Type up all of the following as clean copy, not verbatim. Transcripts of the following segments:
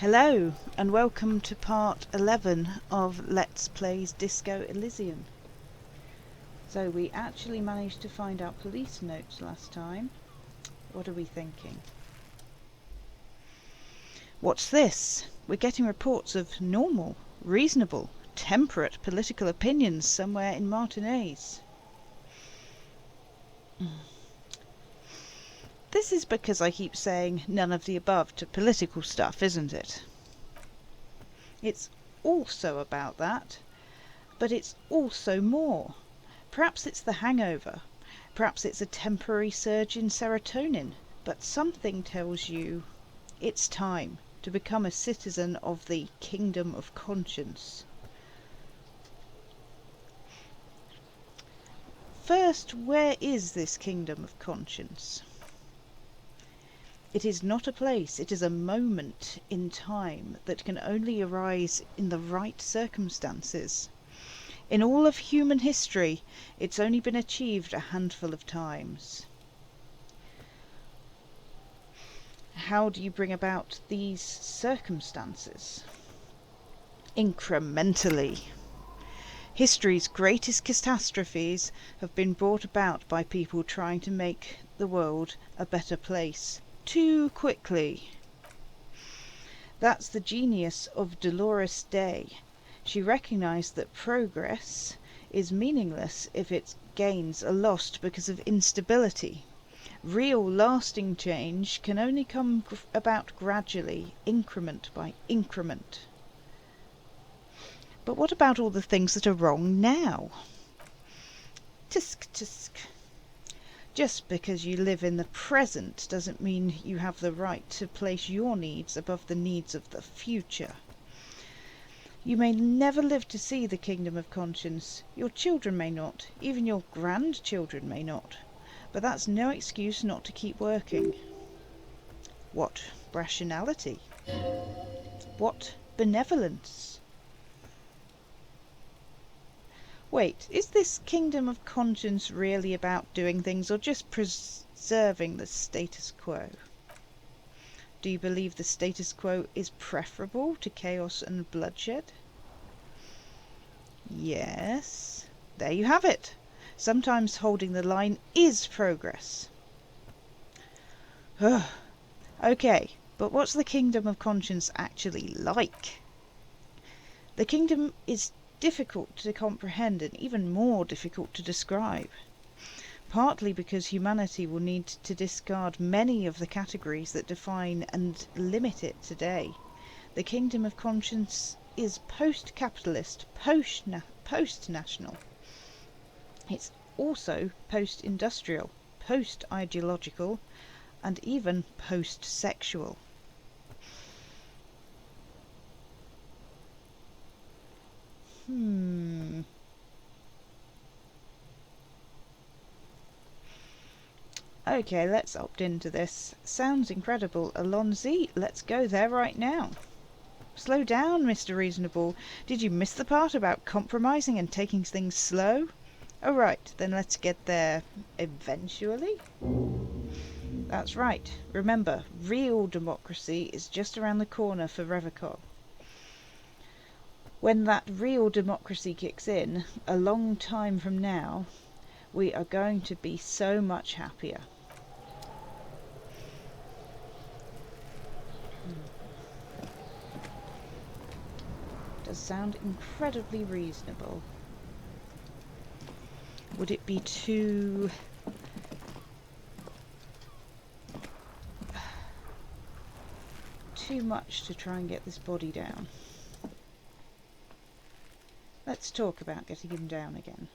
Hello and welcome to part 11 of Let's Play's Disco Elysium. So we actually managed to find out police notes last time. What are we thinking? What's this? We're getting reports of normal, reasonable, temperate political opinions somewhere in Martinez. This is because I keep saying none of the above to political stuff, isn't it? It's also about that, but it's also more. Perhaps it's the hangover, perhaps it's a temporary surge in serotonin, but something tells you it's time to become a citizen of the kingdom of conscience. First, where is this kingdom of conscience? It is not a place, it is a moment in time that can only arise in the right circumstances. In all of human history, it's only been achieved a handful of times. How do you bring about these circumstances? Incrementally. History's greatest catastrophes have been brought about by people trying to make the world a better place too quickly. That's the genius of Dolores Day. She recognized that progress is meaningless if its gains are lost because of instability. Real lasting change can only come about gradually, increment by increment. But what about all the things that are wrong now? Tisk tisk. Just because you live in the present doesn't mean you have the right to place your needs above the needs of the future. You may never live to see the kingdom of conscience. Your children may not, even your grandchildren may not. But that's no excuse not to keep working. What rationality? What benevolence? Wait, is this kingdom of conscience really about doing things or just preserving the status quo? Do you believe the status quo is preferable to chaos and bloodshed? Yes. There you have it. Sometimes holding the line is progress. Okay, but what's the kingdom of conscience actually like? The kingdom is difficult to comprehend and even more difficult to describe. Partly because humanity will need to discard many of the categories that define and limit it today. The kingdom of conscience is post-capitalist, post-national. It's also post-industrial, post-ideological, and even post-sexual. Okay, let's opt into this. Sounds incredible. Alonzi, let's go there right now. Slow down, Mr. Reasonable. Did you miss the part about compromising and taking things slow? Oh, right, then let's get there eventually. That's right. Remember, real democracy is just around the corner for Revocol. When that real democracy kicks in, a long time from now, we are going to be so much happier. Does sound incredibly reasonable. Would it be too much to try and get this body down? Let's talk about getting him down again.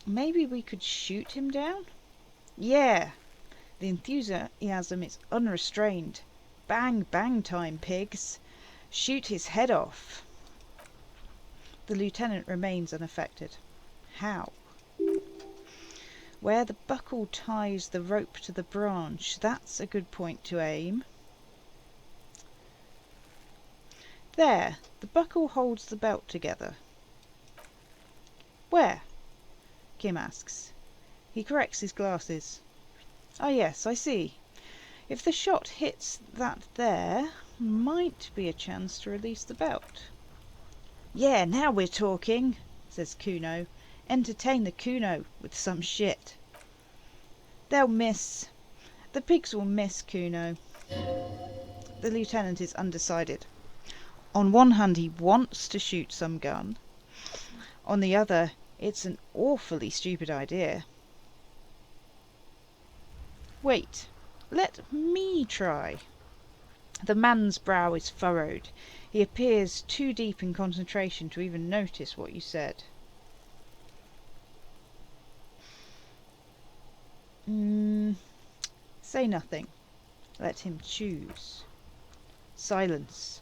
Maybe we could shoot him down? Yeah! The enthusiasm is unrestrained. Bang, bang time, pigs! Shoot his head off! The lieutenant remains unaffected. How? Where the buckle ties the rope to the branch, that's a good point to aim. There, the buckle holds the belt together. Where? Kim asks. He corrects his glasses. Ah yes, I see. If the shot hits that there, might be a chance to release the belt. Yeah, now we're talking, says Kuno. Entertain the Kuno with some shit. They'll miss. The pigs will miss Kuno. The lieutenant is undecided. On one hand, he wants to shoot some gun. On the other, it's an awfully stupid idea. Wait, let me try. The man's brow is furrowed. He appears too deep in concentration to even notice what you said. Say nothing. Let him choose. Silence.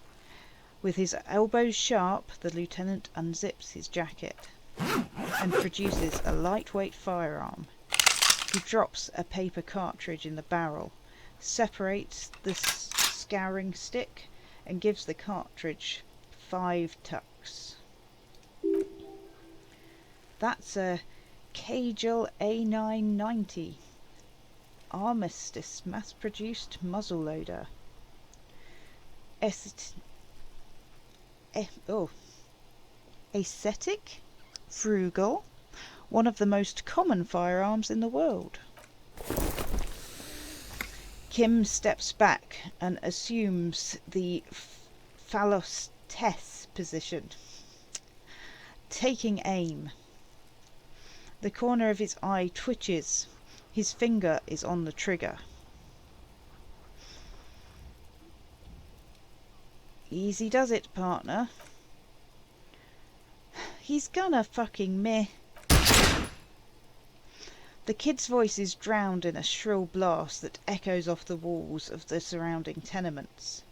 With his elbows sharp, the lieutenant unzips his jacket and produces a lightweight firearm. He drops a paper cartridge in the barrel, separates the scouring stick, and gives the cartridge 5 tucks. That's a Kagel A990 Armistice mass-produced muzzleloader. Aesthetic, frugal, one of the most common firearms in the world. Kim steps back and assumes the phallostess position, taking aim. The corner of his eye twitches. His finger is on the trigger. Easy does it, partner. He's gonna fucking meh. The kid's voice is drowned in a shrill blast that echoes off the walls of the surrounding tenements.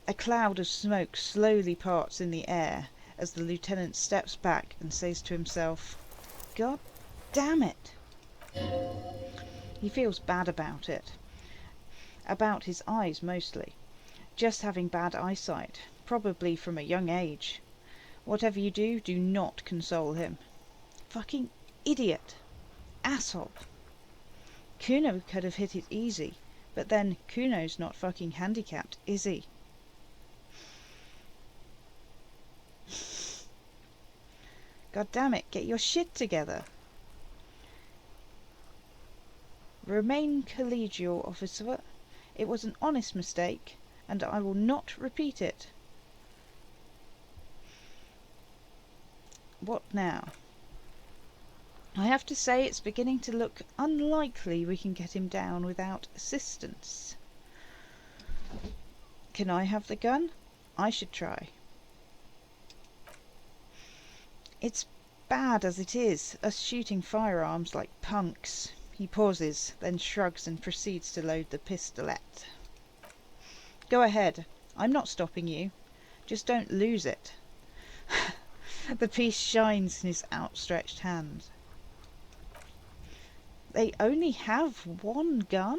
A cloud of smoke slowly parts in the air as the lieutenant steps back and says to himself, "God damn it." He feels bad about it. About his eyes mostly. Just having bad eyesight, probably from a young age. Whatever you do, do not console him. Fucking idiot. Asshole. Kuno could have hit it easy, but then Kuno's not fucking handicapped, is he? God damn it, get your shit together. Remain collegial, officer. It was an honest mistake, and I will not repeat it. What now? I have to say it's beginning to look unlikely we can get him down without assistance. Can I have the gun? I should try. It's bad as it is, us shooting firearms like punks. He pauses, then shrugs and proceeds to load the pistolet. Go ahead. I'm not stopping you. Just don't lose it. The piece shines in his outstretched hand. They only have one gun?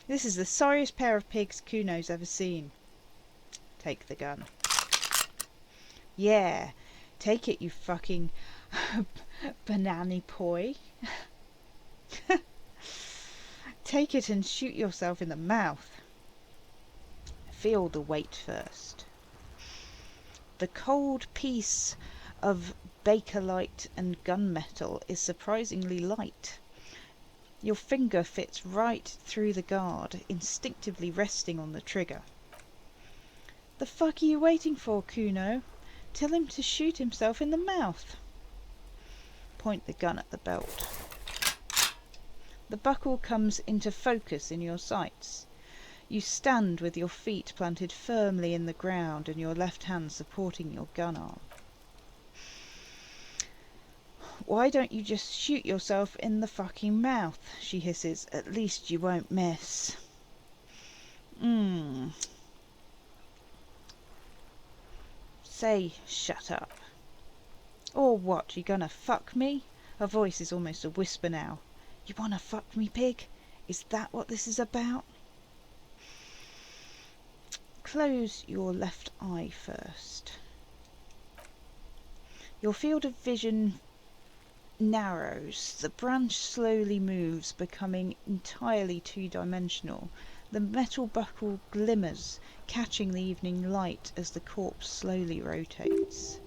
This is the sorriest pair of pigs Kuno's ever seen. Take the gun. Yeah, take it, you fucking banana poi. Take it and shoot yourself in the mouth. Feel the weight first. The cold piece of bakelite and gunmetal is surprisingly light. Your finger fits right through the guard, instinctively resting on the trigger. The fuck are you waiting for, Kuno? Tell him to shoot himself in the mouth. Point the gun at the belt. The buckle comes into focus in your sights. You stand with your feet planted firmly in the ground and your left hand supporting your gun arm. Why don't you just shoot yourself in the fucking mouth? She hisses. At least you won't miss. Say, shut up. Or what, you gonna fuck me? Her voice is almost a whisper now. You wanna fuck me, pig? Is that what this is about? Close your left eye first. Your field of vision narrows. The branch slowly moves, becoming entirely two-dimensional. The metal buckle glimmers, catching the evening light as the corpse slowly rotates.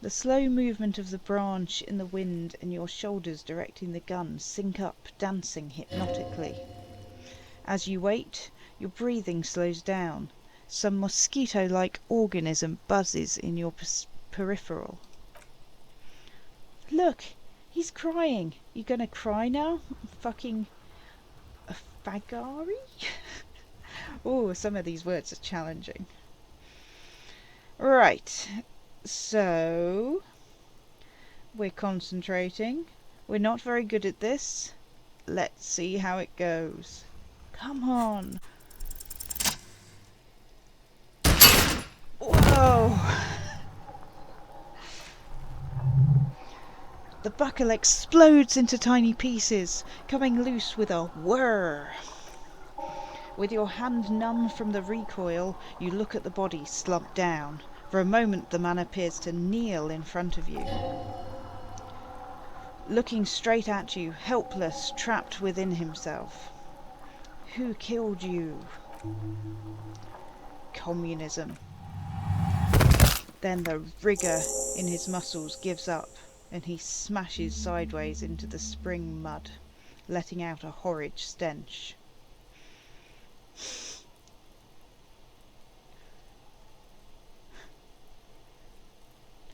The slow movement of the branch in the wind and your shoulders directing the gun sync up, dancing hypnotically. As you wait, your breathing slows down. Some mosquito-like organism buzzes in your peripheral. Look, he's crying. You gonna cry now? Fucking a fagari? Oh, some of these words are challenging. Right, so we're concentrating. We're not very good at this. Let's see how it goes. Come on. Whoa! The buckle explodes into tiny pieces, coming loose with a whir. With your hand numb from the recoil, you look at the body slumped down. For a moment the man appears to kneel in front of you, looking straight at you, helpless, trapped within himself. Who killed you? Communism. Then the rigour in his muscles gives up, and he smashes sideways into the spring mud, letting out a horrid stench.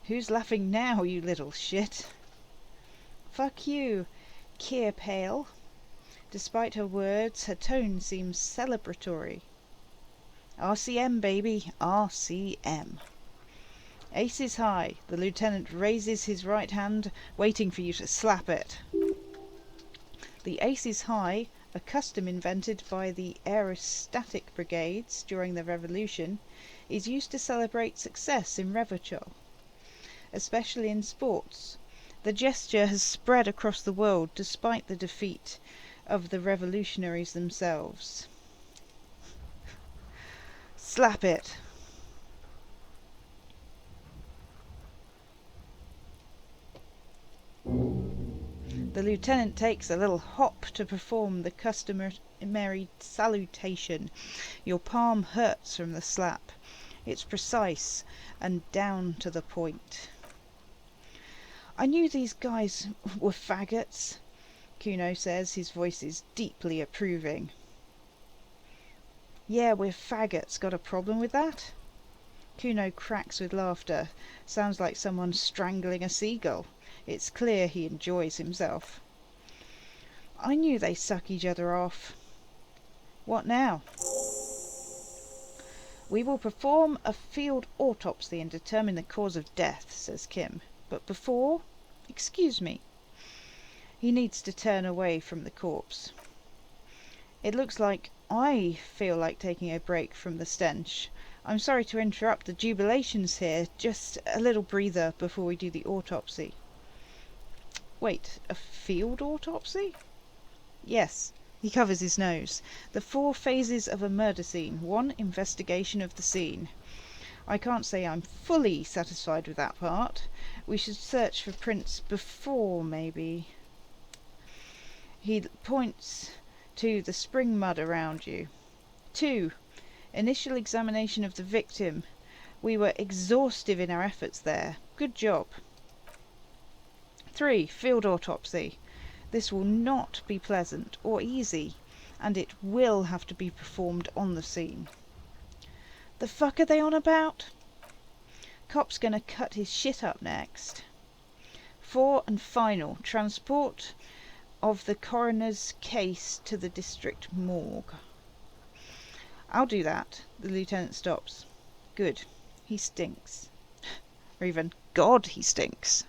Who's laughing now, you little shit? Fuck you, Keir Pale. Despite her words, her tone seems celebratory. RCM, baby, RCM. Aces high. The lieutenant raises his right hand, waiting for you to slap it. The aces high, a custom invented by the aerostatic brigades during the revolution, is used to celebrate success in revuchol, especially in sports. The gesture has spread across the world despite the defeat of the revolutionaries themselves. Slap it. The lieutenant takes a little hop to perform the customary salutation. Your palm hurts from the slap. It's precise and down to the point. I knew these guys were faggots, Kuno says, his voice is deeply approving. Yeah, we're faggots. Got a problem with that? Kuno cracks with laughter. Sounds like someone strangling a seagull. It's clear he enjoys himself. I knew they suck each other off. What now? We will perform a field autopsy and determine the cause of death, says Kim. But before, excuse me. He needs to turn away from the corpse. It looks like I feel like taking a break from the stench. I'm sorry to interrupt the jubilations here. Just a little breather before we do the autopsy. Wait, a field autopsy? Yes. He covers his nose. The 4 phases of a murder scene. 1, investigation of the scene. I can't say I'm fully satisfied with that part. We should search for prints before, maybe. He points to the spring mud around you. 2, initial examination of the victim. We were exhaustive in our efforts there. Good job. 3, field autopsy. This will not be pleasant or easy, and it will have to be performed on the scene. The fuck are they on about? Cop's gonna cut his shit up next. 4 and final, transport of the coroner's case to the district morgue. I'll do that. The lieutenant stops. Good. He stinks. Or even, God, he stinks.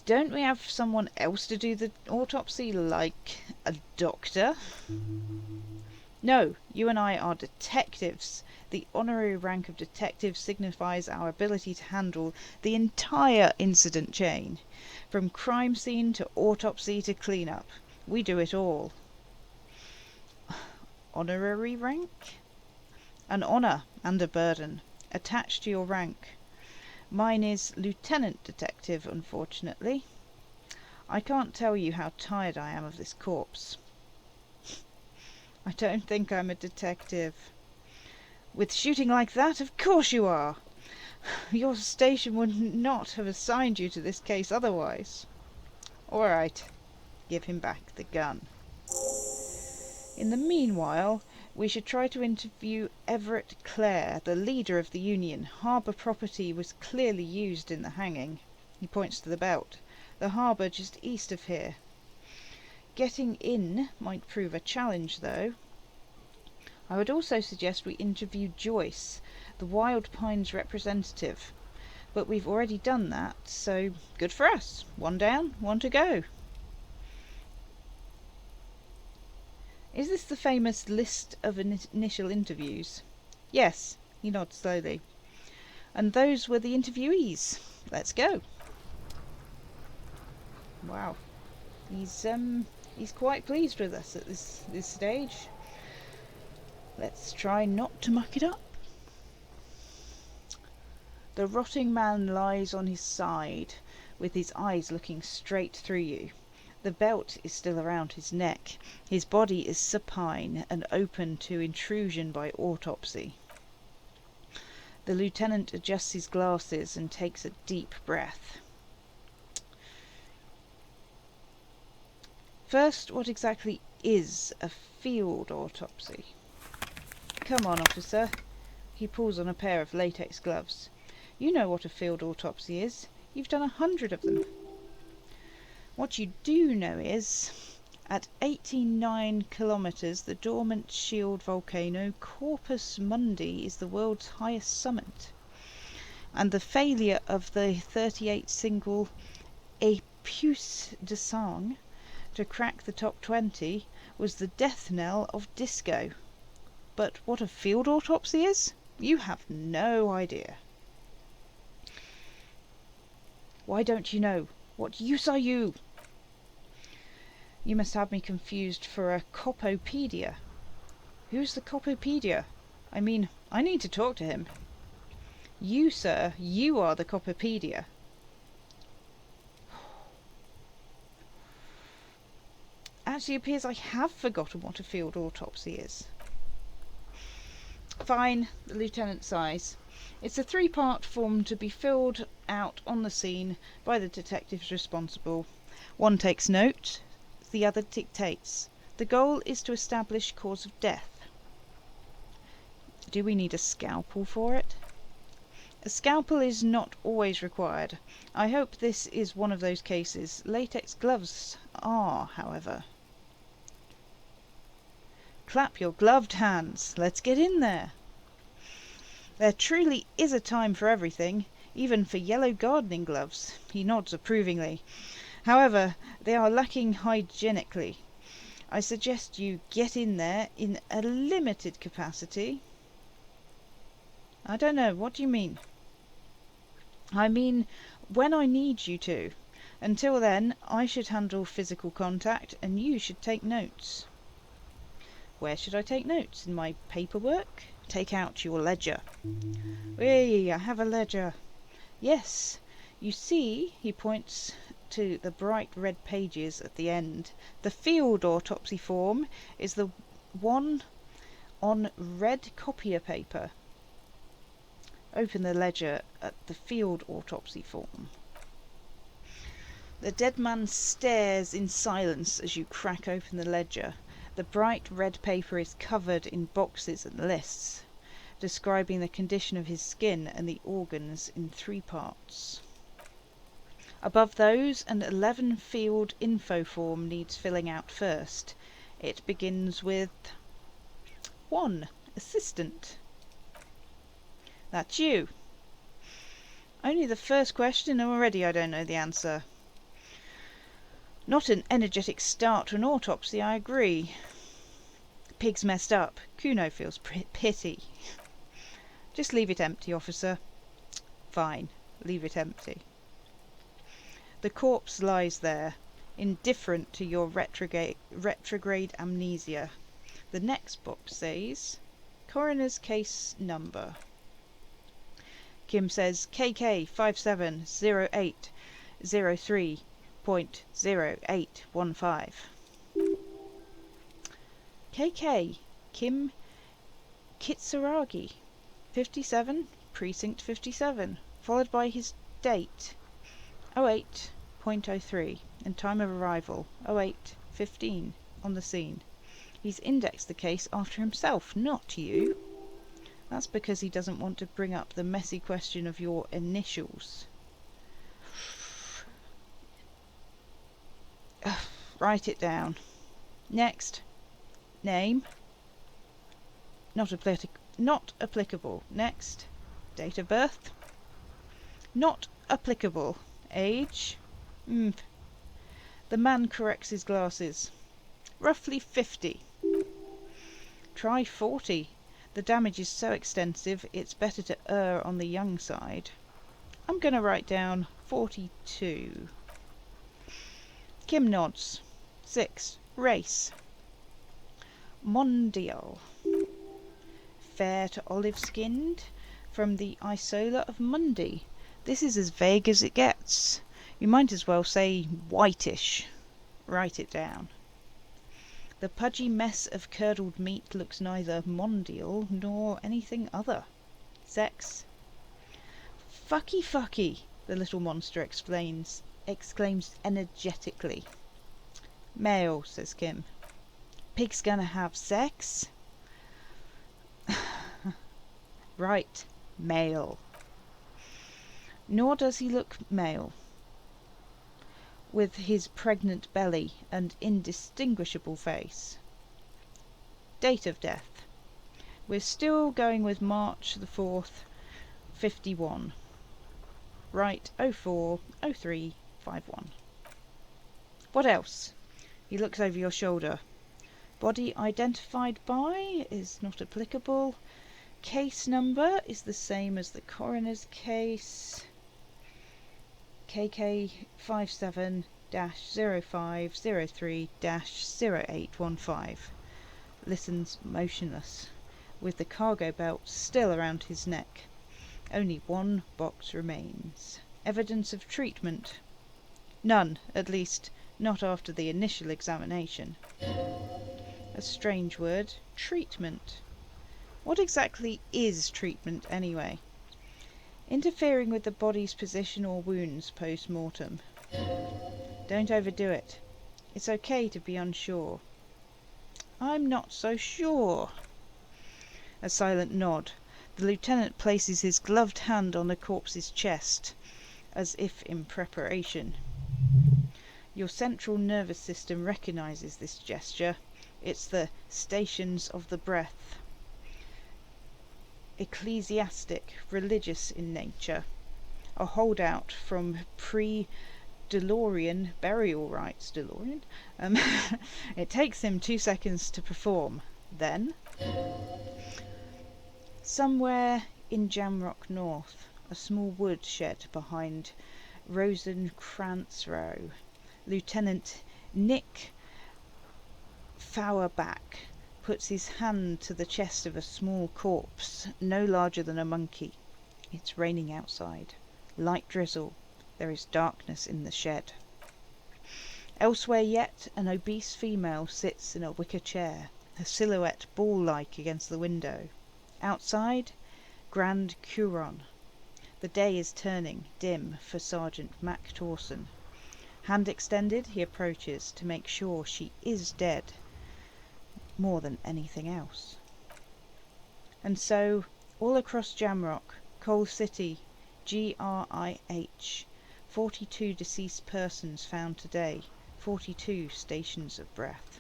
Don't we have someone else to do the autopsy, like a doctor? No, you and I are detectives. The honorary rank of detective signifies our ability to handle the entire incident chain, from crime scene to autopsy to cleanup. We do it all. Honorary rank? An honor and a burden attached to your rank. Mine is Lieutenant Detective, unfortunately. I can't tell you how tired I am of this corpse. I don't think I'm a detective. With shooting like that, of course you are. Your station would not have assigned you to this case otherwise. All right, give him back the gun. In the meanwhile, we should try to interview Everett Clare, the leader of the Union. Harbour property was clearly used in the hanging. He points to the belt. The harbour just east of here. Getting in might prove a challenge, though. I would also suggest we interview Joyce, the Wild Pines representative. But we've already done that, so good for us. One down, one to go. Is this the famous list of initial interviews? Yes, he nods slowly. And those were the interviewees. Let's go. Wow. He's quite pleased with us at this stage. Let's try not to muck it up. The rotting man lies on his side, with his eyes looking straight through you. The belt is still around his neck. His body is supine and open to intrusion by autopsy. The lieutenant adjusts his glasses and takes a deep breath. First, what exactly is a field autopsy? Come on, officer. He pulls on a pair of latex gloves. You know what a field autopsy is. You've done 100 of them. What you do know is, at 89 kilometres, the dormant shield volcano Corpus Mundi is the world's highest summit. And the failure of the 38 single Épuis de Sang to crack the top 20 was the death knell of disco. But what a field autopsy is? You have no idea. Why don't you know? What use are you? You must have me confused for a copopedia. Who's the copopedia? I mean, I need to talk to him. You, sir, you are the copopedia. Actually appears I have forgotten what a field autopsy is. Fine, the lieutenant sighs. It's a 3-part form to be filled out on the scene by the detectives responsible. One takes note, the other dictates. The goal is to establish cause of death. Do we need a scalpel for it? A scalpel is not always required. I hope this is one of those cases. Latex gloves are, however. Clap your gloved hands. Let's get in there. There truly is a time for everything, even for yellow gardening gloves. He nods approvingly. However, they are lacking hygienically. I suggest you get in there in a limited capacity. I don't know, what do you mean? I mean, when I need you to. Until then, I should handle physical contact and you should take notes. Where should I take notes? In my paperwork? Take out your ledger. Hey, I have a ledger. Yes, you see, he points to the bright red pages at the end. The field autopsy form is the one on red copier paper. Open the ledger at the field autopsy form. The dead man stares in silence as you crack open the ledger. The bright red paper is covered in boxes and lists, describing the condition of his skin and the organs in 3 parts. Above those, an 11 field info form needs filling out first. It begins with 1. Assistant. That's you. Only the first question and already I don't know the answer. Not an energetic start to an autopsy, I agree. Pig's messed up. Kuno feels pity. Just leave it empty, officer. Fine, leave it empty. The corpse lies there, indifferent to your retrograde amnesia. The next box says, Coroner's case number. Kim says KK 570803.0815. KK Kim Kitsuragi, 57, precinct 57, followed by his date 08.03 and time of arrival 08:15 on the scene. He's indexed the case after himself, not you. That's because he doesn't want to bring up the messy question of your initials. Write it down. Next. Name. Not applicable. Next. Date of birth. Not applicable. Age. The man corrects his glasses. Roughly 50. Try 40. The damage is so extensive, it's better to err on the young side. I'm going to write down 42. Kim nods. 6. Race. Mondial. Fair to olive-skinned, from the isola of Mundi. This is as vague as it gets. You might as well say whitish. Write it down. The pudgy mess of curdled meat looks neither mondial nor anything other. Sex. Fucky, the little monster exclaims energetically. Male, says Kim. Pig's gonna have sex? Right, male. Nor does he look male. With his pregnant belly and indistinguishable face. Date of death. We're still going with March the 4th, 51. Right, 040351. What else? He looks over your shoulder. Body identified by is not applicable. Case number is the same as the coroner's case. KK 57-0503-0815. Listens motionless, with the cargo belt still around his neck. Only one box remains. Evidence of treatment? None, at least not after the initial examination. A strange word. Treatment. What exactly is treatment, anyway? Interfering with the body's position or wounds post-mortem. Don't overdo it. It's okay to be unsure. I'm not so sure. A silent nod. The lieutenant places his gloved hand on the corpse's chest, as if in preparation. Your central nervous system recognizes this gesture. It's the stations of the breath. Ecclesiastic, religious in nature. A holdout from pre-DeLorean burial rites. DeLorean? It takes him 2 seconds to perform. Then, somewhere in Jamrock North, a small woodshed behind Rosenkrantz Row, Lieutenant Nick Fauerbach puts his hand to the chest of a small corpse, no larger than a monkey. It's raining outside. Light drizzle. There is darkness in the shed. Elsewhere yet, an obese female sits in a wicker chair, her silhouette ball-like against the window. Outside, Grand Curon. The day is turning dim for Sergeant Mac Torson. Hand extended, he approaches to make sure she is dead, more than anything else. And so, all across Jamrock, Coal City, GRIH, 42 deceased persons found today, 42 stations of breath.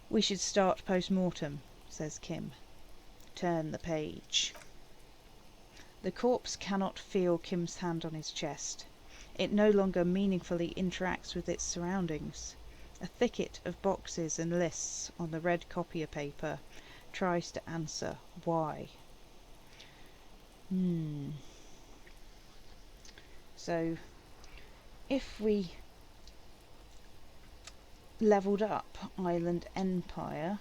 We should start post-mortem, says Kim. Turn the page. The corpse cannot feel Kim's hand on his chest. It no longer meaningfully interacts with its surroundings. A thicket of boxes and lists on the red copier paper tries to answer why. So, if we leveled up Island Empire,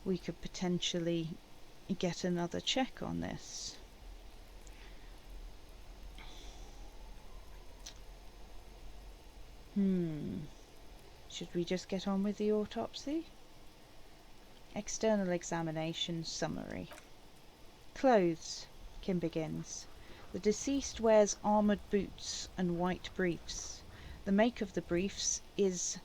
we could potentially get another check on this. Should we just get on with the autopsy? External examination summary. Clothes. Kim begins. The deceased wears armoured boots and white briefs. The make of the briefs is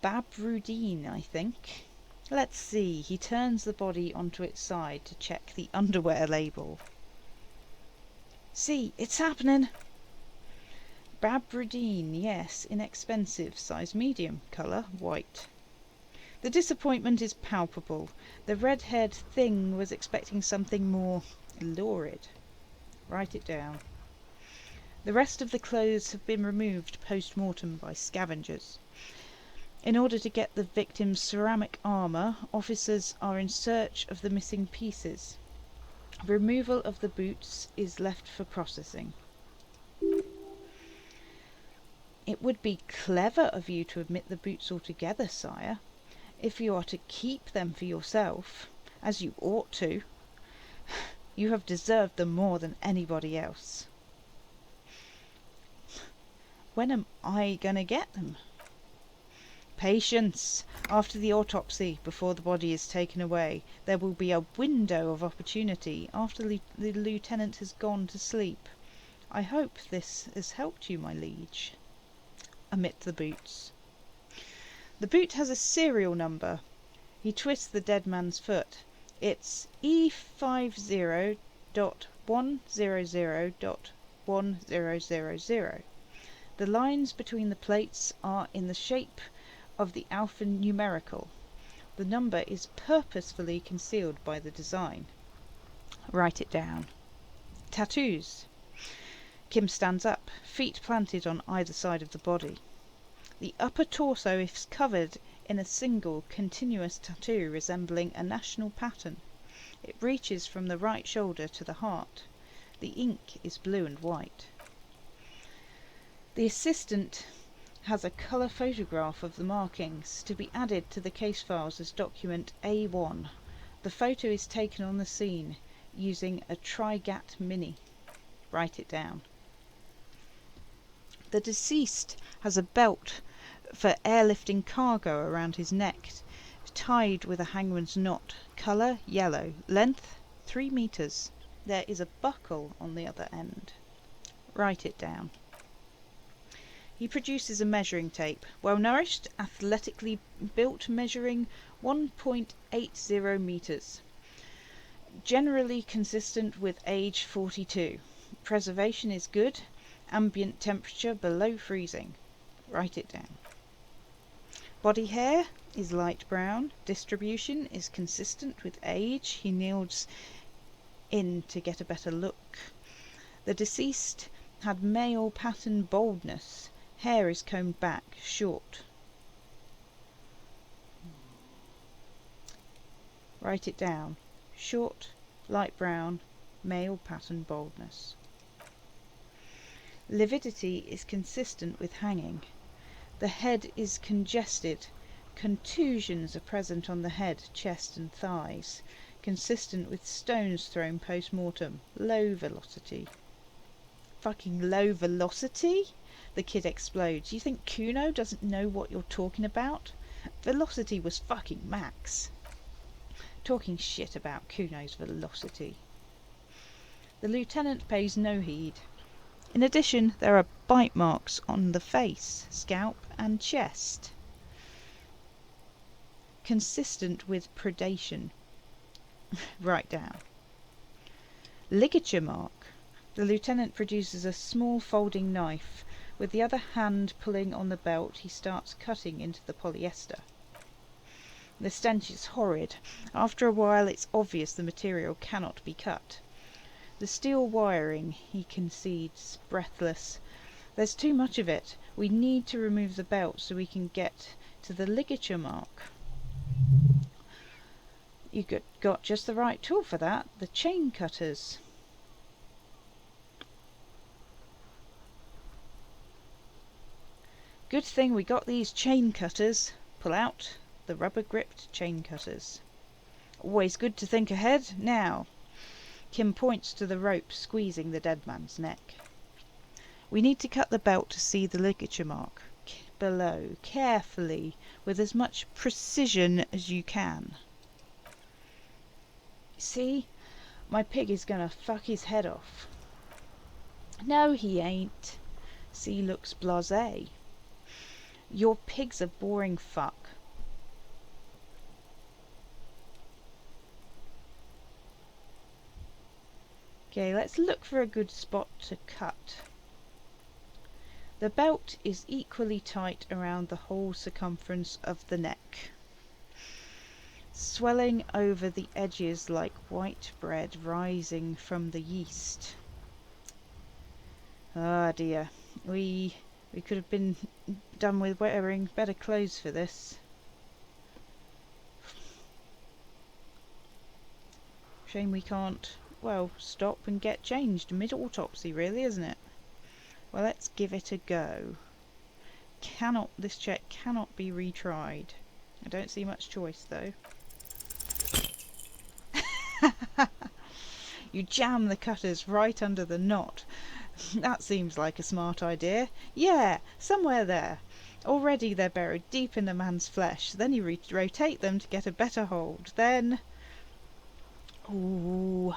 Babrudine, I think. Let's see. He turns the body onto its side to check the underwear label. See, it's happening. Babrudine, yes, inexpensive, size medium, colour white. The disappointment is palpable. The red-haired thing was expecting something more lurid. Write it down. The rest of the clothes have been removed post-mortem by scavengers. In order to get the victim's ceramic armour, officers are in search of the missing pieces. Removal of the boots is left for processing. It would be clever of you to omit the boots altogether, sire. If you are to keep them for yourself, as you ought to, you have deserved them more than anybody else. When am I gonna get them? Patience. After the autopsy, before the body is taken away, there will be a window of opportunity after the lieutenant has gone to sleep. I hope this has helped you, my liege. Omit the boots. The boot has a serial number. He twists the dead man's foot. It's E50.100.1000. The lines between the plates are in the shape of the alphanumerical. The number is purposefully concealed by the design. Write it down. Tattoos. Kim stands up, feet planted on either side of the body. The upper torso is covered in a single continuous tattoo resembling a national pattern. It reaches from the right shoulder to the heart. The ink is blue and white. The assistant has a colour photograph of the markings to be added to the case files as document A1. The photo is taken on the scene using a Trigat Mini. Write it down. The deceased has a belt for airlifting cargo around his neck, tied with a hangman's knot. Colour yellow. Length 3 meters. There is a buckle on the other end. Write it down. He produces a measuring tape, well nourished, athletically built, measuring 1.80 meters. Generally consistent with age 42. Preservation is good. Ambient temperature below freezing. Write it down. Body hair is light brown. Distribution is consistent with age. He kneels in to get a better look. The deceased had male pattern baldness. Hair is combed back, short. Write it down. Short, light brown, male pattern baldness. Lividity is consistent with hanging. The head is congested. Contusions are present on the head, chest and thighs. Consistent with stones thrown post-mortem. Low velocity. Fucking low velocity? The kid explodes. You think Kuno doesn't know what you're talking about? Velocity was fucking max. Talking shit about Kuno's velocity. The lieutenant pays no heed. In addition, there are bite marks on the face, scalp and chest. Consistent with predation. Write down. Ligature mark. The lieutenant produces a small folding knife. With the other hand pulling on the belt, he starts cutting into the polyester. The stench is horrid. After a while, it's obvious the material cannot be cut. The steel wiring, he concedes, breathless. There's too much of it. We need to remove the belt so we can get to the ligature mark. You got just the right tool for that. The chain cutters. Good thing we got these chain cutters. Pull out the rubber-gripped chain cutters. Always good to think ahead. Now, Kim points to the rope squeezing the dead man's neck. We need to cut the belt to see the ligature mark below, carefully, with as much precision as you can. See? My pig is gonna fuck his head off. No, he ain't. C looks blasé. Your pig's a boring fuck. Okay, let's look for a good spot to cut. The belt is equally tight around the whole circumference of the neck, swelling over the edges like white bread rising from the yeast. Ah dear, we could have been done with wearing better clothes for this. Shame we can't, well, stop and get changed mid-autopsy, really, isn't it? Well, let's give it a go. This check cannot be retried. I don't see much choice, though. You jam the cutters right under the knot. That seems like a smart idea. Yeah, somewhere there. Already they're buried deep in the man's flesh. Then you rotate them to get a better hold. Then... Ooh.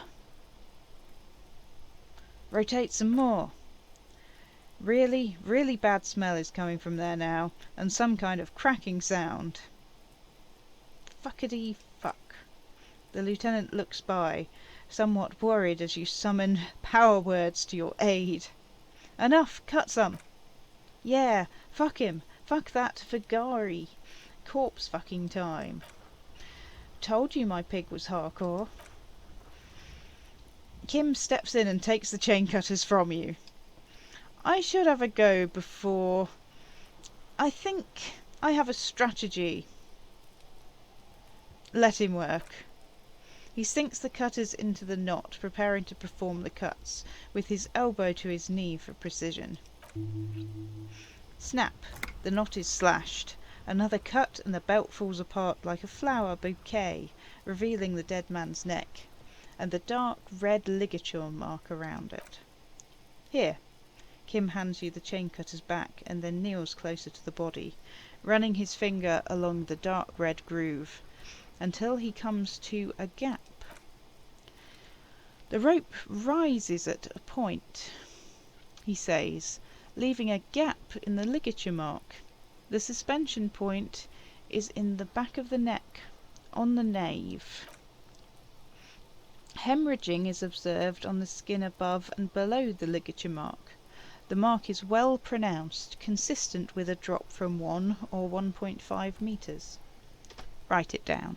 Rotate some more. Really, really bad smell is coming from there now, and some kind of cracking sound. Fuckity fuck. The lieutenant looks by, somewhat worried as you summon power words to your aid. Enough, cut some. Yeah, fuck him. Fuck that Figari. Corpse fucking time. Told you my pig was hardcore. Kim steps in and takes the chain cutters from you. I should have a go before... I think I have a strategy. Let him work. He sinks the cutters into the knot, preparing to perform the cuts, with his elbow to his knee for precision. Snap! The knot is slashed. Another cut and the belt falls apart like a flower bouquet, revealing the dead man's neck, and the dark red ligature mark around it. Here. Kim hands you the chain cutters back and then kneels closer to the body, running his finger along the dark red groove, until he comes to a gap. The rope rises at a point, he says, leaving a gap in the ligature mark. The suspension point is in the back of the neck, on the nape. Hemorrhaging is observed on the skin above and below the ligature mark. The mark is well pronounced, consistent with a drop from 1 or 1.5 meters. Write it down.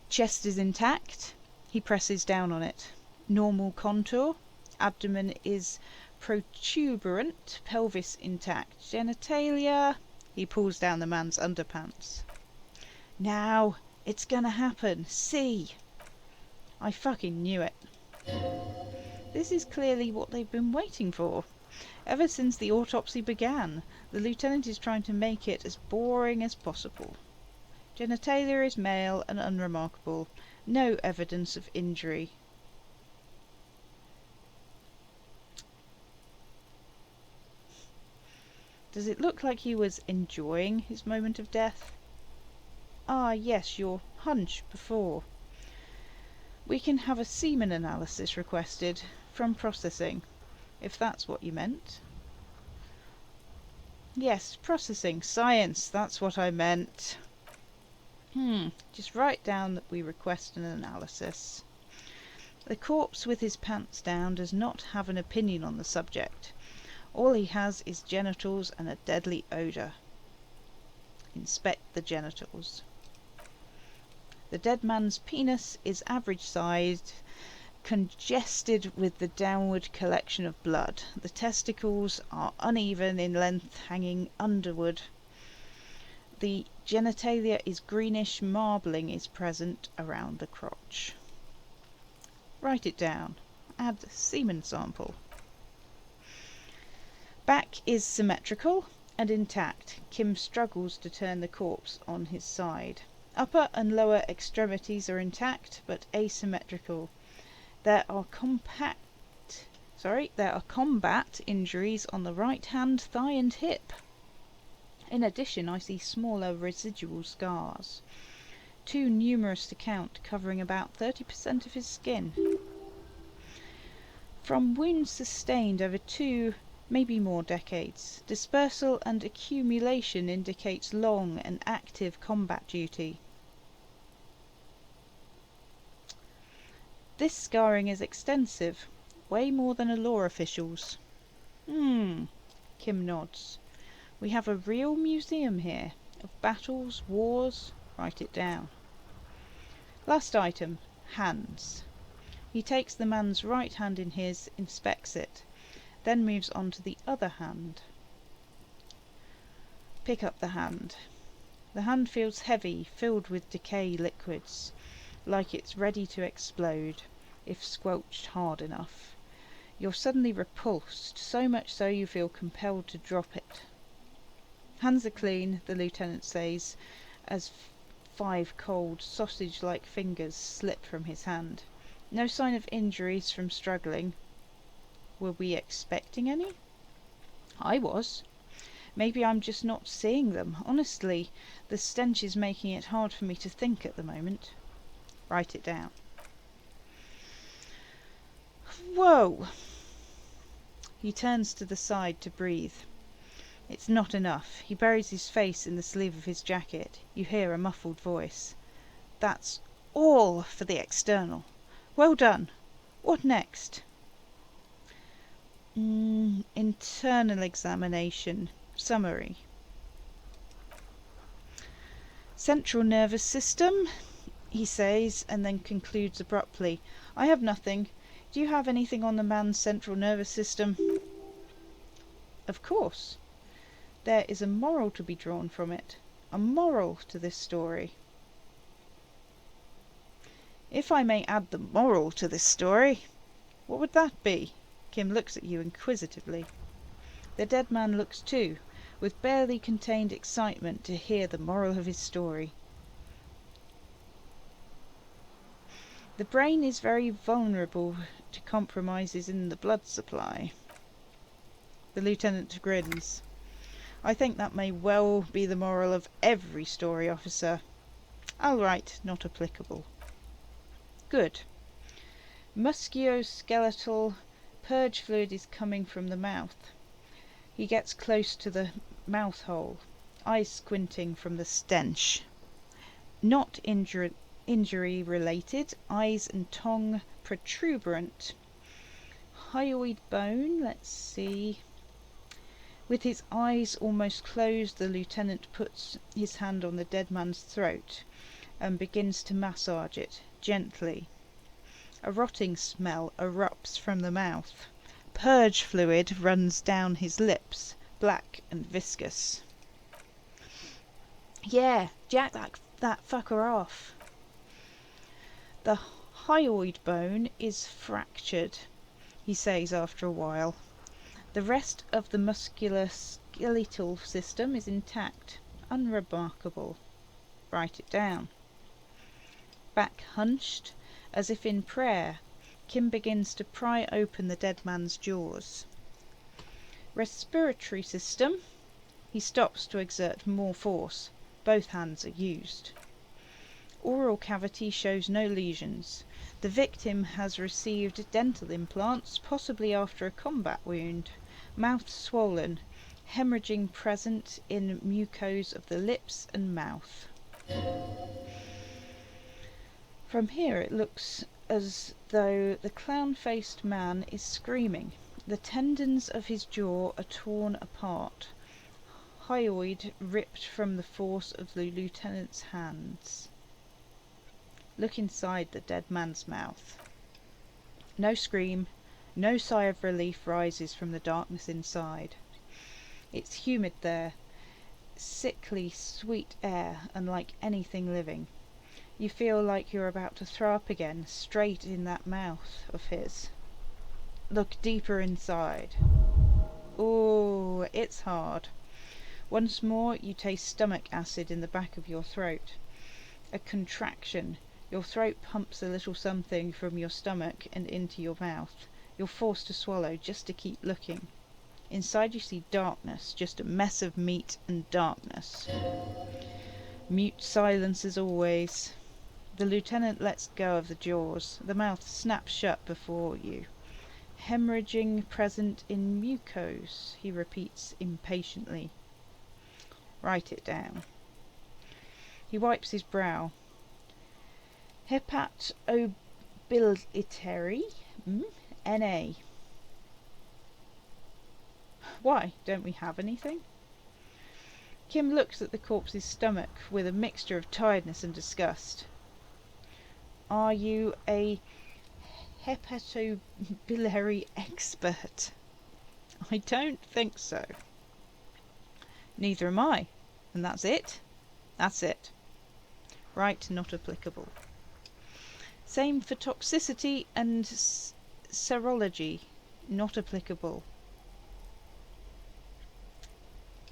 Chest is intact. He presses down on it. Normal contour. Abdomen is protuberant. Pelvis intact. Genitalia. He pulls down the man's underpants. Now, it's gonna happen. See? I fucking knew it. This is clearly what they've been waiting for. Ever since the autopsy began, the lieutenant is trying to make it as boring as possible. Genitalia is male and unremarkable. No evidence of injury. Does it look like he was enjoying his moment of death? Ah, yes, your hunch before. We can have a semen analysis requested from processing, if that's what you meant. Yes, processing, science, that's what I meant. Just write down that we request an analysis. The corpse with his pants down does not have an opinion on the subject. All he has is genitals and a deadly odour. Inspect the genitals. The dead man's penis is average sized, congested with the downward collection of blood. The testicles are uneven in length, hanging underward. The genitalia is greenish, marbling is present around the crotch. Write it down. Add semen sample. Back is symmetrical and intact. Kim struggles to turn the corpse on his side. Upper and lower extremities are intact but asymmetrical. There are combat injuries on the right hand thigh and hip. In addition, I see smaller residual scars, too numerous to count, covering about 30% of his skin. From wounds sustained over 2, maybe more decades, dispersal and accumulation indicates long and active combat duty. This scarring is extensive, way more than a law official's. Kim nods. We have a real museum here, of battles, wars. Write it down. Last item, hands. He takes the man's right hand in his, inspects it, then moves on to the other hand. Pick up the hand. The hand feels heavy, filled with decay liquids, like it's ready to explode, if squelched hard enough. You're suddenly repulsed, so much so you feel compelled to drop it. Hands are clean, the lieutenant says, as 5 cold, sausage-like fingers slip from his hand. No sign of injuries from struggling. Were we expecting any? I was. Maybe I'm just not seeing them. Honestly, the stench is making it hard for me to think at the moment. Write it down. Whoa! He turns to the side to breathe. It's not enough. He buries his face in the sleeve of his jacket. You hear a muffled voice. That's all for the external. Well done. What next? Internal examination. Summary. Central nervous system, he says, and then concludes abruptly. I have nothing. Do you have anything on the man's central nervous system? Of course. There is a moral to be drawn from it. A moral to this story. If I may add the moral to this story, what would that be? Kim looks at you inquisitively. The dead man looks too, with barely contained excitement to hear the moral of his story. The brain is very vulnerable to compromises in the blood supply. The lieutenant grins. I think that may well be the moral of every story, officer. I'll write not applicable. Good. Musculoskeletal purge fluid is coming from the mouth. He gets close to the mouth hole, eyes squinting from the stench. Not injury related, eyes and tongue protuberant. Hyoid bone, let's see. With his eyes almost closed, the lieutenant puts his hand on the dead man's throat and begins to massage it, gently. A rotting smell erupts from the mouth. Purge fluid runs down his lips, black and viscous. Yeah, jack that fucker off. The hyoid bone is fractured, he says after a while. The rest of the musculoskeletal system is intact, unremarkable. Write it down. Back hunched, as if in prayer, Kim begins to pry open the dead man's jaws. Respiratory system. He stops to exert more force. Both hands are used. Oral cavity shows no lesions. The victim has received dental implants, possibly after a combat wound. Mouth swollen, hemorrhaging present in mucose of the lips and mouth. From here it looks as though the clown-faced man is screaming. The tendons of his jaw are torn apart. Hyoid ripped from the force of the lieutenant's hands. Look inside the dead man's mouth. No scream, no sigh of relief rises from the darkness inside. It's humid there, sickly sweet air, unlike anything living. You feel like you're about to throw up again, straight in that mouth of his. Look deeper inside. Ooh, it's hard. Once more you taste stomach acid in the back of your throat. A contraction. Your throat pumps a little something from your stomach and into your mouth. You're forced to swallow just to keep looking. Inside you see darkness, just a mess of meat and darkness. Mute silence as always. The lieutenant lets go of the jaws. The mouth snaps shut before you. Hemorrhaging present in mucose, he repeats impatiently. Write it down. He wipes his brow. Hepatobiliary, Na. Why, don't we have anything? Kim looks at the corpse's stomach with a mixture of tiredness and disgust. Are you a hepatobiliary expert? I don't think so. Neither am I. And that's it? That's it. Right, not applicable. Same for toxicity and serology. Not applicable.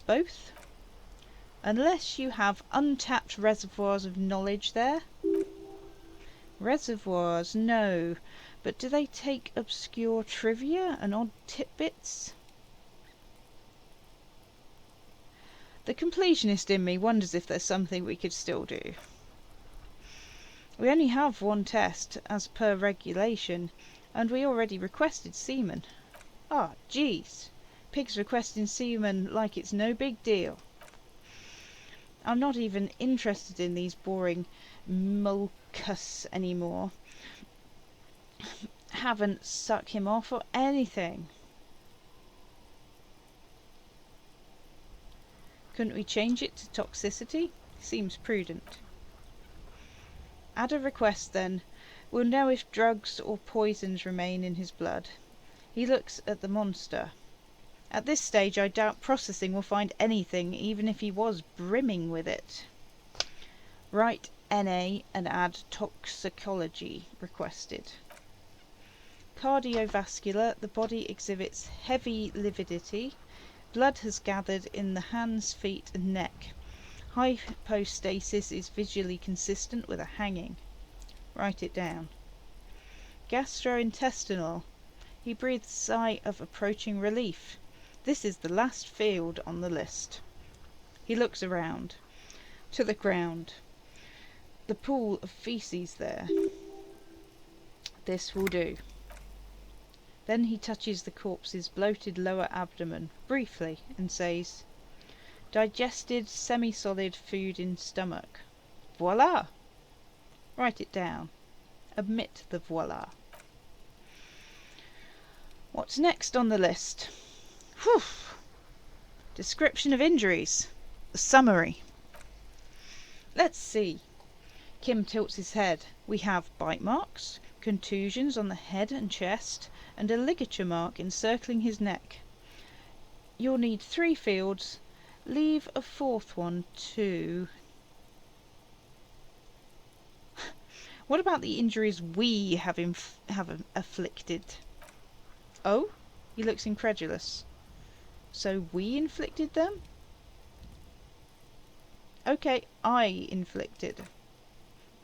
Both? Unless you have untapped reservoirs of knowledge there? Reservoirs, no. But do they take obscure trivia and odd tidbits? The completionist in me wonders if there's something we could still do. We only have one test, as per regulation, and we already requested semen. Ah, jeez. Pigs requesting semen like it's no big deal. I'm not even interested in these boring mulcus anymore. Haven't suck him off or anything. Couldn't we change it to toxicity? Seems prudent. Add a request then. We'll know if drugs or poisons remain in his blood. He looks at the monster. At this stage I doubt processing will find anything, even if he was brimming with it. Write NA and add toxicology requested. Cardiovascular, the body exhibits heavy lividity. Blood has gathered in the hands, feet and neck. Hypostasis is visually consistent with a hanging. Write it down. Gastrointestinal. He breathes a sigh of approaching relief. This is the last field on the list. He looks around. To the ground. The pool of feces there. This will do. Then he touches the corpse's bloated lower abdomen, briefly, and says, digested semi-solid food in stomach. Voila! Write it down. Omit the voila. What's next on the list? Whew. Description of injuries. A summary. Let's see. Kim tilts his head. We have bite marks, contusions on the head and chest, and a ligature mark encircling his neck. You'll need 3 fields. Leave a 4th one too. What about the injuries we have afflicted? Oh? He looks incredulous. So we inflicted them? Okay, I inflicted.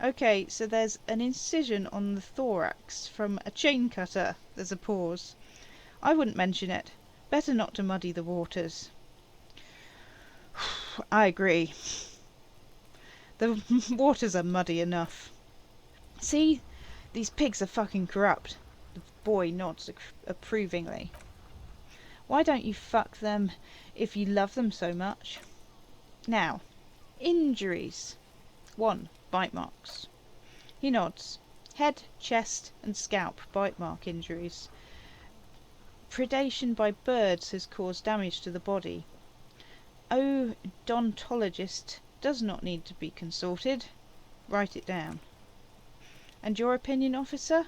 Okay, so there's an incision on the thorax from a chain cutter. There's a pause. I wouldn't mention it. Better not to muddy the waters. I agree. The waters are muddy enough. See? These pigs are fucking corrupt. The boy nods approvingly. Why don't you fuck them if you love them so much? Now, injuries. 1. Bite marks. He nods. Head, chest and scalp bite mark injuries. Predation by birds has caused damage to the body. Odontologist does not need to be consulted. Write it down. And your opinion, officer?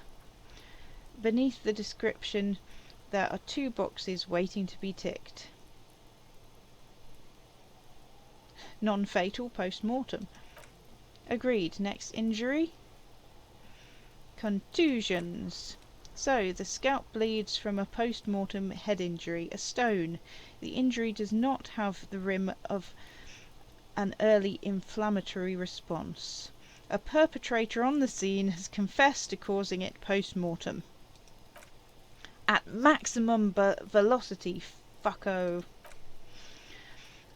Beneath the description there are 2 boxes waiting to be ticked. Non-fatal post-mortem. Agreed. Next injury? Contusions. So, the scalp bleeds from a post-mortem head injury, a stone. The injury does not have the rim of an early inflammatory response. A perpetrator on the scene has confessed to causing it post-mortem. At maximum velocity, fucko.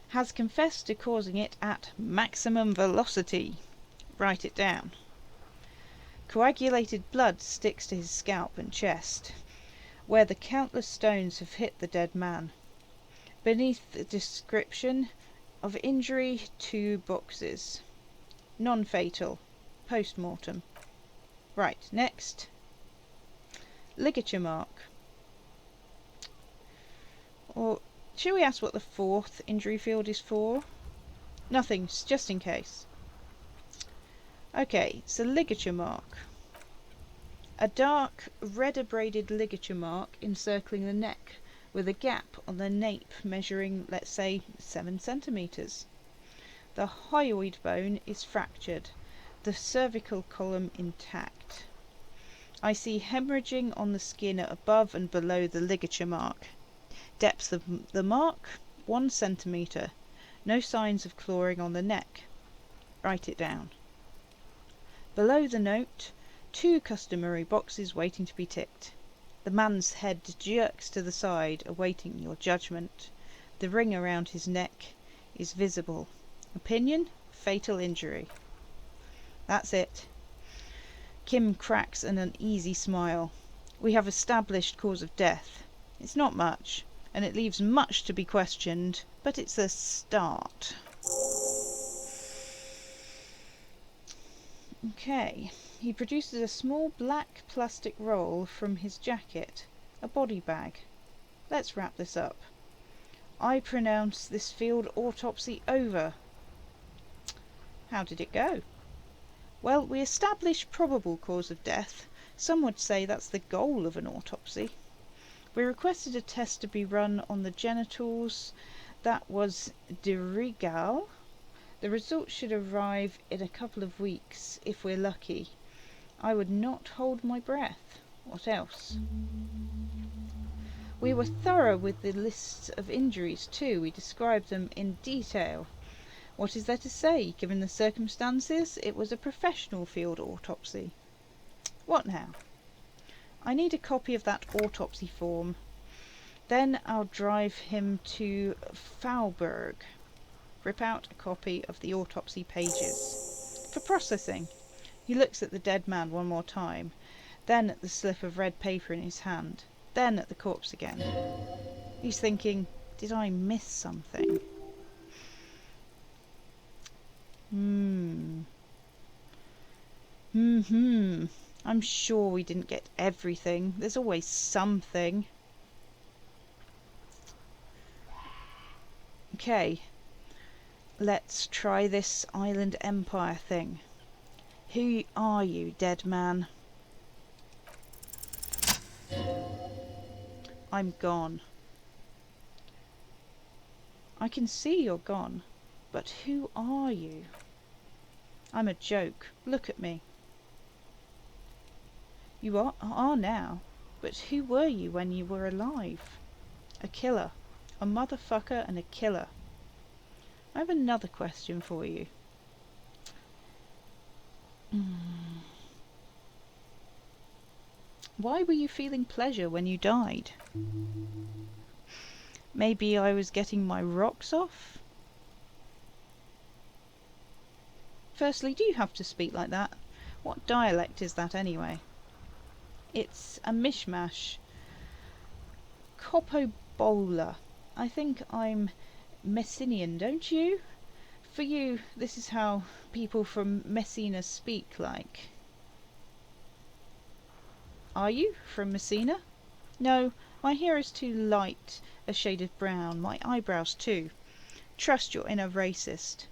Has confessed to causing it at maximum velocity. Write it down. Coagulated blood sticks to his scalp and chest, where the countless stones have hit the dead man. Beneath the description of injury, 2 boxes. Non-fatal. Post-mortem. Right, next. Ligature mark. Or shall we ask what the 4th injury field is for? Nothing, just in case. Okay, so ligature mark. A dark, red abraded ligature mark encircling the neck, with a gap on the nape measuring, let's say, 7 centimetres. The hyoid bone is fractured, the cervical column intact. I see hemorrhaging on the skin above and below the ligature mark. Depth of the mark, 1 centimetre. No signs of clawing on the neck. Write it down. Below the note, 2 customary boxes waiting to be ticked. The man's head jerks to the side, awaiting your judgment. The ring around his neck is visible. Opinion, fatal injury. That's it. Kim cracks an uneasy smile. We have established cause of death. It's not much, and it leaves much to be questioned, but it's a start. Okay, he produces a small black plastic roll from his jacket, a body bag. Let's wrap this up. I pronounce this field autopsy over. How did it go? Well, we established probable cause of death. Some would say that's the goal of an autopsy. We requested a test to be run on the genitals. That was de rigueur. The results should arrive in a couple of weeks, if we're lucky. I would not hold my breath. What else? We were thorough with the lists of injuries too. We described them in detail. What is there to say? Given the circumstances, it was a professional field autopsy. What now? I need a copy of that autopsy form. Then I'll drive him to Faubourg. Rip out a copy of the autopsy pages. For processing. He looks at the dead man one more time, then at the slip of red paper in his hand, then at the corpse again. He's thinking, did I miss something? I'm sure we didn't get everything. There's always something. Okay. Let's try this island empire thing. Who are you, dead man? I'm gone. I can see you're gone, but who are you? I'm a joke. Look at me. You are now, but who were you when you were alive? A killer. A motherfucker and a killer. I have another question for you. Why were you feeling pleasure when you died? Maybe I was getting my rocks off? Firstly, do you have to speak like that? What dialect is that anyway? It's a mishmash. Copobola. I think I'm Messinian, don't you? For you, this is how people from Messina speak like. Are you from Messina? No, my hair is too light a shade of brown, my eyebrows too. Trust your inner racist.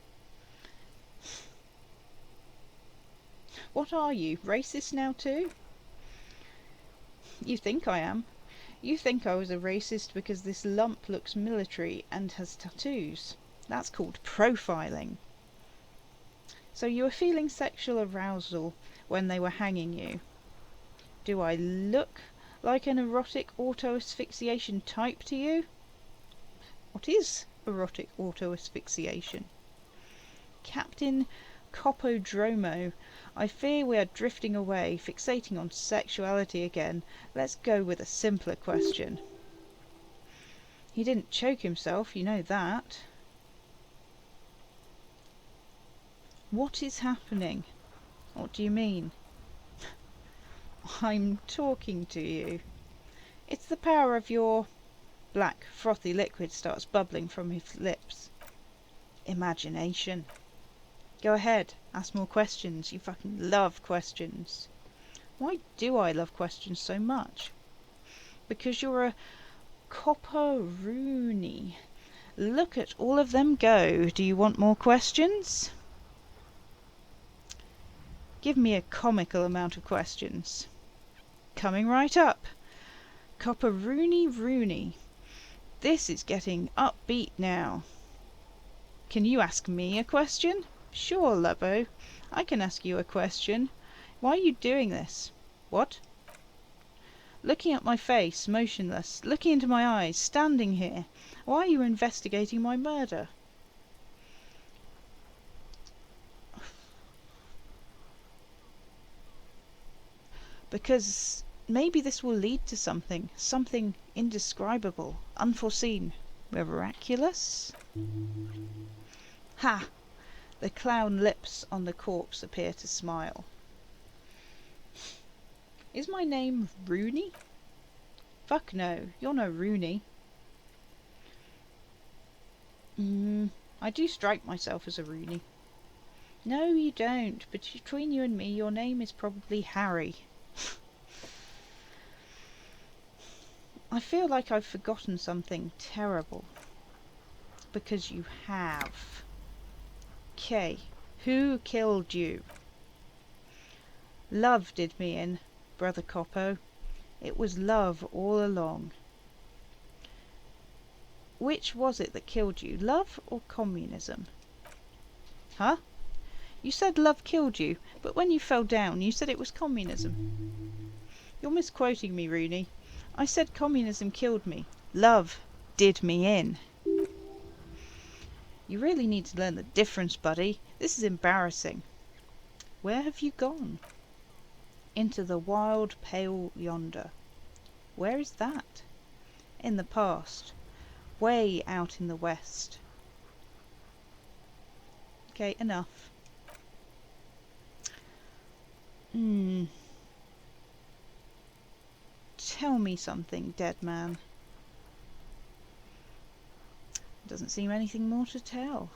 What are you, racist now too? You think I am. You think I was a racist because this lump looks military and has tattoos. That's called profiling. So you were feeling sexual arousal when they were hanging you. Do I look like an erotic auto-asphyxiation type to you? What is erotic auto-asphyxiation? Captain Copodromo. I fear we are drifting away, fixating on sexuality again. Let's go with a simpler question. He didn't choke himself, you know that. What is happening? What do you mean? I'm talking to you. It's the power of your... Black, frothy liquid starts bubbling from his lips. Imagination. Go ahead, ask more questions. You fucking love questions. Why do I love questions so much? Because you're a copperoonie. Look at all of them go. Do you want more questions? Give me a comical amount of questions. Coming right up. Copperoonie. This is getting upbeat now. Can you ask me a question? Sure, Lubbo. I can ask you a question. Why are you doing this? What? Looking at my face, motionless, looking into my eyes, standing here. Why are you investigating my murder? Because maybe this will lead to something indescribable, unforeseen, miraculous. Ha! The clown lips on the corpse appear to smile. Is my name Rooney? Fuck no, you're no Rooney. I do strike myself as a Rooney. No, you don't, but between you and me, your name is probably Harry. I feel like I've forgotten something terrible. Because you have. K. Who killed you? Love did me in, Brother Coppo. It was love all along. Which was it that killed you, love or communism? Huh? You said love killed you, but when you fell down you said it was communism. You're misquoting me, Rooney. I said communism killed me. Love did me in. You really need to learn the difference, buddy. This is embarrassing. Where have you gone? Into the wild pale yonder. Where is that? In the past. Way out in the west. Okay, enough. Tell me something, dead man. Doesn't seem anything more to tell.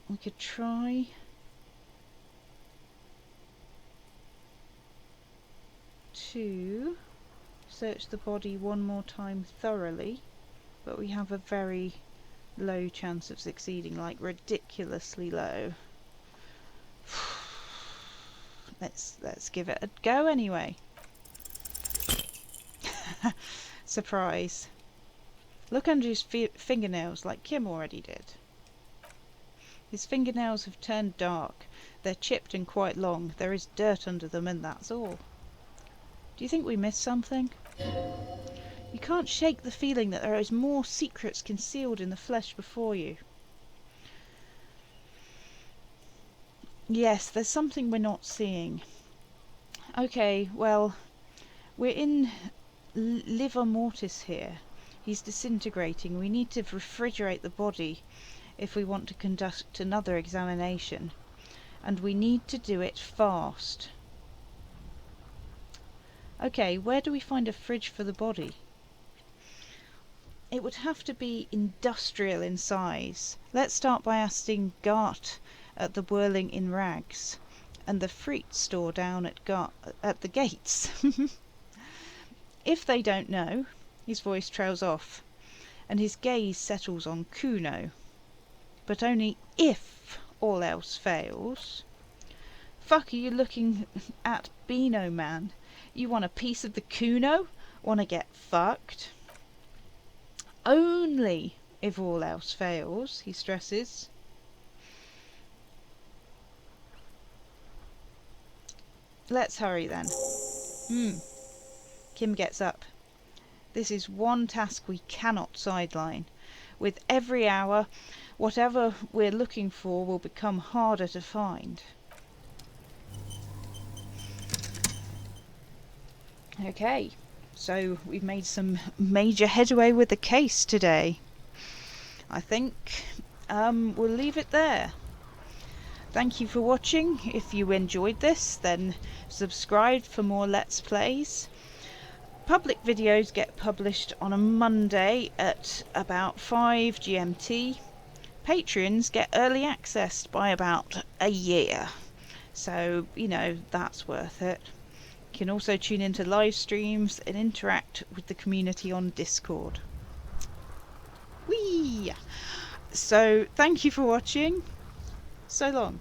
We could try to search the body one more time thoroughly, but we have a very low chance of succeeding, like ridiculously low. Let's give it a go anyway. Surprise. Look under his fingernails like Kim already did. His fingernails have turned dark. They're chipped and quite long. There is dirt under them and that's all. Do you think we missed something? You can't shake the feeling that there is more secrets concealed in the flesh before you. Yes, there's something we're not seeing. Okay, well, we're in livor mortis here. He's disintegrating. We need to refrigerate the body if we want to conduct another examination. And we need to do it fast. Okay, where do we find a fridge for the body? It would have to be industrial in size. Let's start by asking Gart at the Whirling in Rags and the Freet store down at the gates. If they don't know, his voice trails off and his gaze settles on Kuno. But only if all else fails. Fuck are you looking at, Beano man? You want a piece of the Kuno? Want to get fucked? Only if all else fails, he stresses. Let's hurry then. Kim gets up. This is one task we cannot sideline. With every hour, whatever we're looking for will become harder to find. Okay, so we've made some major headway with the case today. I think we'll leave it there. Thank you for watching. If you enjoyed this, then subscribe for more Let's Plays. Public videos get published on a Monday at about 5 GMT. Patrons get early access by about a year. So, you know, that's worth it. You can also tune into live streams and interact with the community on Discord. Whee! So, thank you for watching. So long.